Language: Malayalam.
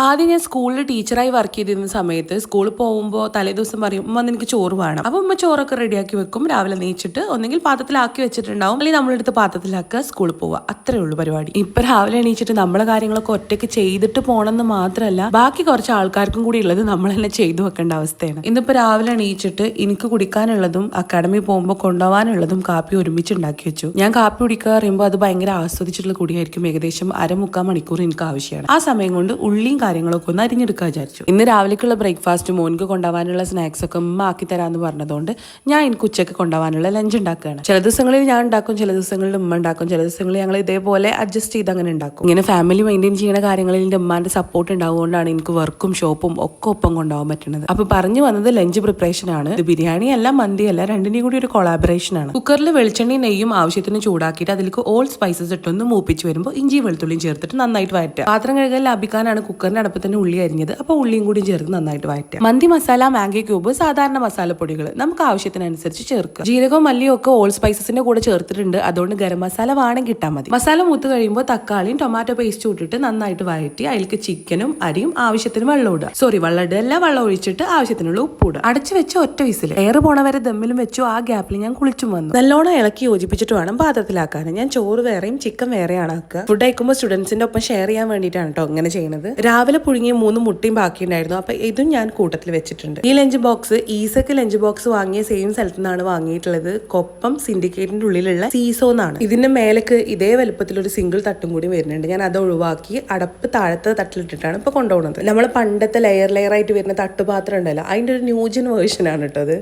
ആദ്യം ഞാൻ സ്കൂളിൽ ടീച്ചറായി വർക്ക് ചെയ്തിരുന്ന സമയത്ത് സ്കൂളിൽ പോകുമ്പോൾ തലേ ദിവസം പറയും ഉമ്മ എനിക്ക് ചോറ് വേണം. അപ്പൊ ഉമ്മ ചോറൊക്കെ റെഡിയാക്കി വെക്കും. രാവിലെ നീച്ചിട്ട് ഒന്നെങ്കിൽ പാത്രത്തിലാക്കി വെച്ചിട്ടുണ്ടാവും, അല്ലെങ്കിൽ നമ്മളെടുത്ത് പാത്രത്തിലാക്കുക, സ്കൂളിൽ പോവുക. അത്രേ ഉള്ളൂ പരിപാടി. ഇപ്പൊ രാവിലെ എണീച്ചിട്ട് നമ്മളെ കാര്യങ്ങളൊക്കെ ഒറ്റയ്ക്ക് ചെയ്തിട്ട് പോകണമെന്ന് മാത്രമല്ല, ബാക്കി കുറച്ച് ആൾക്കാർക്കും കൂടി ഉള്ളത് നമ്മൾ തന്നെ ചെയ്തു വെക്കേണ്ട അവസ്ഥയാണ്. ഇന്നിപ്പോ രാവിലെ എണീച്ചിട്ട് എനിക്ക് കുടിക്കാനുള്ളതും അക്കാഡമി പോകുമ്പോൾ കൊണ്ടുപോകാനുള്ളതും കാപ്പി ഒരുമിച്ച് ഉണ്ടാക്കി വെച്ചു. ഞാൻ കാപ്പി കുടിക്കുക പറയുമ്പോൾ അത് ഭയങ്കര ആസ്വദിച്ചിട്ടുള്ള കൂടിയായിരിക്കും. ഏകദേശം 1/4 മണിക്കൂർ എനിക്ക് ആവശ്യമാണ്. ആ സമയം കൊണ്ട് ഉള്ളിയും കാര്യങ്ങളൊക്കെ ഒന്ന് അരിഞ്ഞെടുക്കാൻ വിചാരിച്ചു. ഇന്ന് രാവിലേക്കുള്ള ബ്രേക്ക്ഫാസ്റ്റ് മോൻക്ക് കൊണ്ടുപോകാനുള്ള സ്നാക്സ് ഒക്കെ ഉമ്മ ആക്കി തരാമെന്ന് പറഞ്ഞതുകൊണ്ട് ഞാൻ എനിക്ക് ഉച്ചയ്ക്ക് കൊണ്ടുപോകാനുള്ള ലഞ്ച് ഉണ്ടാക്കുകയാണ്. ചില ദിവസങ്ങളിൽ ഞാൻ ഉണ്ടാക്കും, ചില ദിവസങ്ങളിൽ ഉമ്മ ഉണ്ടാക്കും, ചില ദിവസങ്ങളിൽ ഞങ്ങൾ ഇതേപോലെ അഡ്ജസ്റ്റ് ചെയ്ത് അങ്ങനെ ഉണ്ടാക്കും. ഇങ്ങനെ ഫാമിലി മെയിൻറ്റെയിൻ ചെയ്യുന്ന കാര്യങ്ങളിൽ എൻ്റെ ഉമ്മാന്റെ സപ്പോർട്ട് ഉണ്ടാവുകൊണ്ടാണ് എനിക്ക് വർക്കും ഷോപ്പും ഒക്കെ ഒപ്പം കൊണ്ടുപോകാൻ പറ്റുന്നത്. അപ്പൊ പറഞ്ഞു വന്നത് ലഞ്ച് പ്രിപ്പറേഷൻ ആണ്. ഇത് ബിരിയാണി അല്ല, മന്തി അല്ല, രണ്ടിനെയും കൂടി ഒരു കൊളാബറേഷൻ ആണ്. കുക്കറിൽ വെളിച്ചെണ്ണയും നെയ്യും ആവശ്യത്തിന് ചൂടാക്കിയിട്ട് അതിലേക്ക് ഓൾ സ്പൈസസ് ഇട്ടൊന്ന് മൂപ്പിച്ച് വരുമ്പോൾ ഇഞ്ചി വെളുത്തുള്ളിയും ചേർത്തിട്ട് നന്നായിട്ട് വഴറ്റുക. പാത്രം കഴുകാൻ ലാഭിക്കാനാണ് കുക്കറിന്റെ അടുപ്പ് തന്നെ ഉള്ളി അരിഞ്ഞത്. അപ്പോൾ ഉള്ളിയും കൂടി ചേർത്ത് നന്നായിട്ട് വഴറ്റുക. മന്തി മസാല, മാഗി ക്യൂബ്, സാധാരണ മസാലപ്പൊടികൾ നമുക്ക് ആവശ്യത്തിനനുസരിച്ച് ചേർക്കുക. ജീരകവും മല്ലിയും ഒക്കെ ഓൾ സ്പൈസസിന്റെ കൂടെ ചേർത്തിട്ടുണ്ട്, അതുകൊണ്ട് ഗരം മസാല വേണമെങ്കിൽ ഇട്ടാൽ മതി. മസാല മൂത്ത് കഴിയുമ്പോൾ തക്കാളിയും ടൊമാറ്റോ പേസ്റ്റ് ഇട്ടിട്ട് നന്നായിട്ട് വഴറ്റി അതിലേക്ക് ചിക്കനും അരിയും ആവശ്യത്തിന് വെള്ളം ഇടുക. വെള്ളം ഇടല്ല, വെള്ളം ഒഴിച്ചിട്ട് ആവശ്യത്തിനുള്ള ഉപ്പ് ഇടുക. അടച്ചു വെച്ച് ഒറ്റ വിസിൽ. എയർ പോണ വരെ ദമ്മിലും വെച്ചു. ആ ഗ്യാപ്പിൽ ഞാൻ കുളിച്ചും വന്നു. നല്ലോണം ഇളക്കി യോജിപ്പിച്ചിട്ട് വേണം പാത്രത്തിലാക്കാൻ. ഞാൻ ചോറ് വേറെയും ചിക്കൻ വേറെയാണ് ആക്കുക. ഫുഡ് കഴിക്കുമ്പോൾ സ്റ്റുഡൻസിന്റെ ഒപ്പം ഷെയർ ചെയ്യാൻ വേണ്ടിയിട്ടാണ് കേട്ടോ ഇങ്ങനെ ചെയ്യുന്നത്. രാവിലെ പുഴുങ്ങിയ 3 മുട്ടയും ബാക്കിയുണ്ടായിരുന്നു. അപ്പൊ ഇതും ഞാൻ കൂട്ടത്തിൽ വെച്ചിട്ടുണ്ട്. ഈ ലഞ്ച് ബോക്സ് ഈസക്ക് ലഞ്ച് ബോക്സ് വാങ്ങിയ സെയിം സ്ഥലത്ത് നിന്നാണ് വാങ്ങിയിട്ടുള്ളത്. കൊപ്പം സിൻഡിക്കേറ്റിന്റെ ഉള്ളിലുള്ള സീസോ എന്നാണ്. ഇതിന്റെ മേലേക്ക് ഇതേ വലുപ്പത്തിലൊരു സിംഗിൾ തട്ടും കൂടി വരുന്നുണ്ട്. ഞാൻ അത് ഒഴിവാക്കി അടപ്പ് താഴത്തെ തട്ടിലിട്ടിട്ടാണ് ഇപ്പൊ കൊണ്ടുപോകുന്നത്. നമ്മൾ പണ്ടത്തെ ലെയർ ആയിട്ട് വരുന്ന തട്ടുപാത്രം ഉണ്ടല്ലോ, അതിന്റെ ഒരു ന്യൂജൻ വേർഷൻ ആണ് കേട്ടോ അത്.